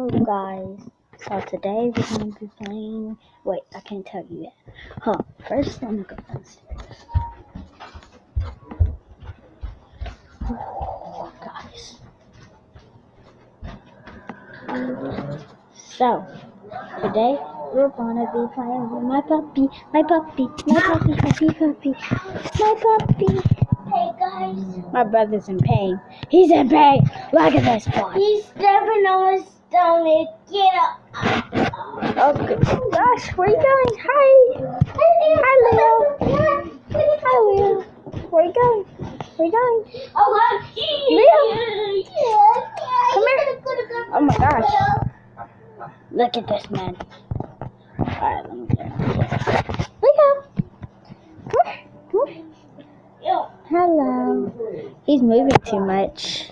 Hello guys, so today we're going to be playing, wait, I can't tell you yet. First let me go downstairs. Oh, guys. So, today we're going to be playing with my puppy. Hey guys. My brother's in pain. He's in pain. Look at this boy. He's stepping on his stomach. Get up. Oh gosh, where are you going? Hi, Leo. Hi, Leo. Where are you going? Leo. Come here. Oh my gosh. Look at this man. Alright, let me get him. Leo. Come here. Hello. He's moving too much.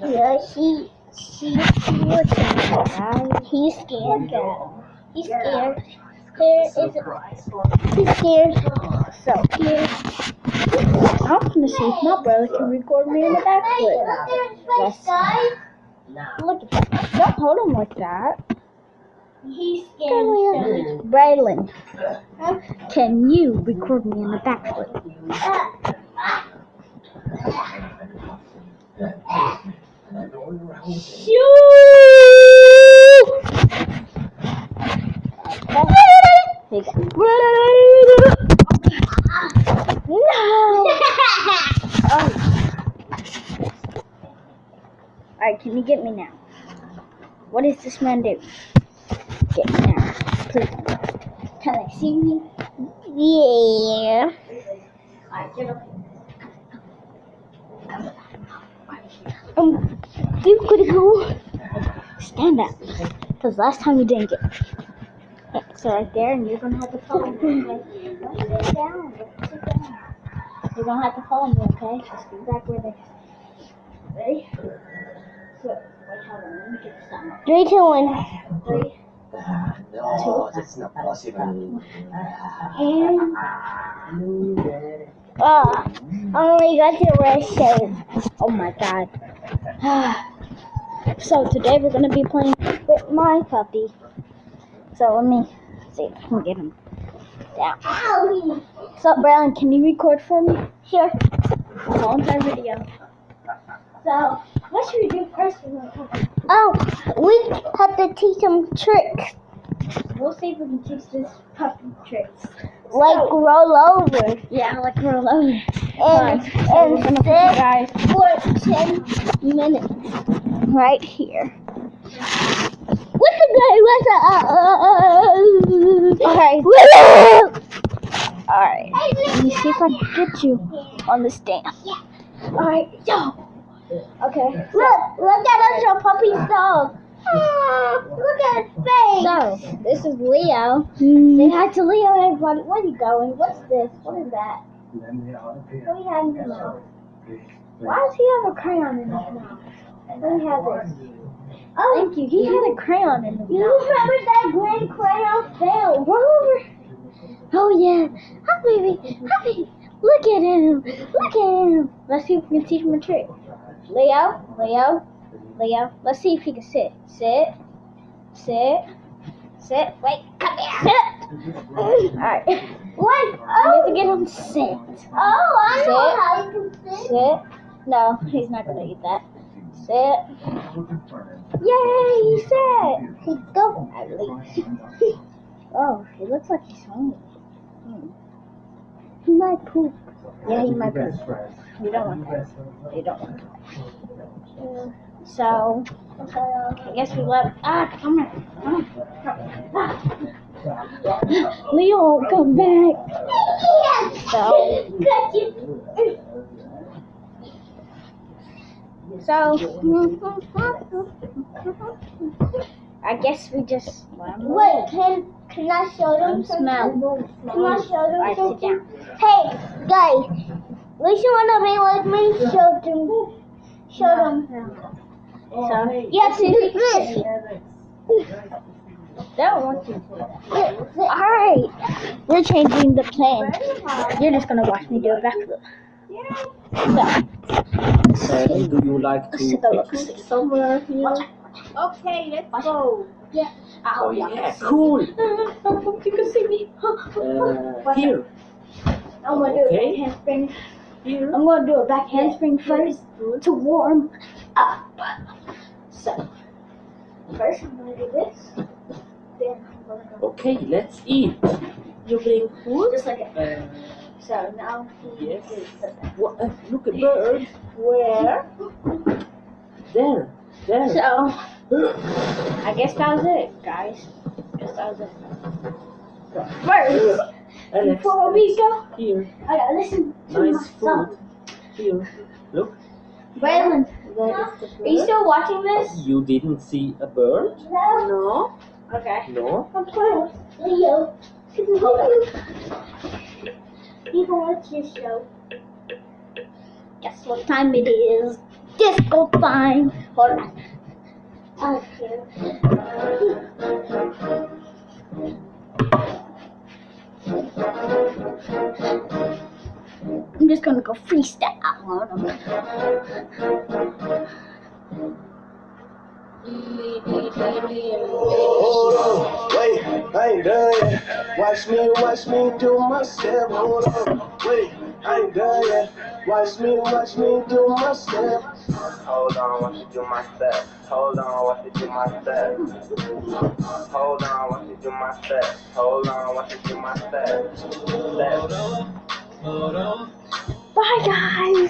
Yeah, he's scared. He's scared. He's scared. He's scared. So scared. I'm gonna see if my brother can record me in the back foot. Look at that. Don't hold him like that. He's scared. Braylon, can you record me in the back foot? Alright, can you get me now? What does this man do? Get me now. Please. Can they see me? Yeah. Alright, get up here. You could go. Stand up. Because last time you didn't get. So right there, and you're going to have to follow me. Sit down. You're going to have to follow me, okay? Just be back where they are. Ready? So, wait, hold on. Let me get this out. 3, 2, 1. 3, 2. That's not possible. And only got to wear shades. Oh my god. So today we're gonna be playing with my puppy. So let me see if I can get him down. So Braylon, can you record for me? Sure. The whole entire video. So what should we do first with my puppy? Oh, we have to teach him tricks. We'll see if we can teach this puppy tricks. Like roll over. Yeah, like roll over. And sit for 10 minutes. Right here. What's the guy? Alright. Let me see if I can get you on the stand. Alright, yo. Okay. Look at us, your puppy's dog. Look at his face. So, this is Leo. Say hi to Leo, everybody. Where are you going? What's this? What is that? What do you have in your mouth? Why does he have a crayon in his mouth? Let me have this. Oh, thank you. He had a crayon in his mouth. You remember that green crayon fell? Roll over. Oh, yeah. Hi, baby. Look at him. Let's see if we can teach him a trick. Leo. Let's see if he can sit. Sit. Wait, come here. Sit. Alright. What? You have to get him to sit. Oh, I know how to sit. No, he's not going to eat that. Sit. Yay, he sat. He's go. Oh, he looks like he's hungry. He might poop. Yeah, he might poop. You don't want that. So, I guess we let. Come here. Leo won't come back. So, I guess we just. Wait, can I show them something? Smell. Can I show them something? Hey, guys, Lisa wanna be with me? Show them. So, yes, this. They don't want you to. Alright, we're changing the plan. You're just gonna watch me do a backflip. So, Do you like to let's take a look somewhere here. Okay, let's go. Yeah. Oh yeah, cool. You can see me. Here. I'm gonna do a back handspring. Here. I'm gonna do a back handspring first to warm up. So first I'm gonna do this. Then I'm gonna go. Okay, let's eat. You bring food? Just like it. So now Yes. What? Look a bird. where? There. There. So I guess that was it, guys. I guess that was it. So first, Alex, before we go, here. I gotta listen to Nice my food. song. Here. Look. Braylon, That is the bird. are you still watching this? You didn't see a bird? No. Okay. No. I'm playing with Leo. Hold on. People watch your show. Guess what time it is? Disco time. Hold on. Okay. I'm just gonna go freestyle. Hold on, wait, I ain't done yet. Watch me do my step. Hold on, wait, I ain't done yet. Watch me do my step. Hold on, watch you do my step. Hold on, watch you do my step. Hold on, watch you do my step. Hold on, watch you do my step. Step. Bye, guys.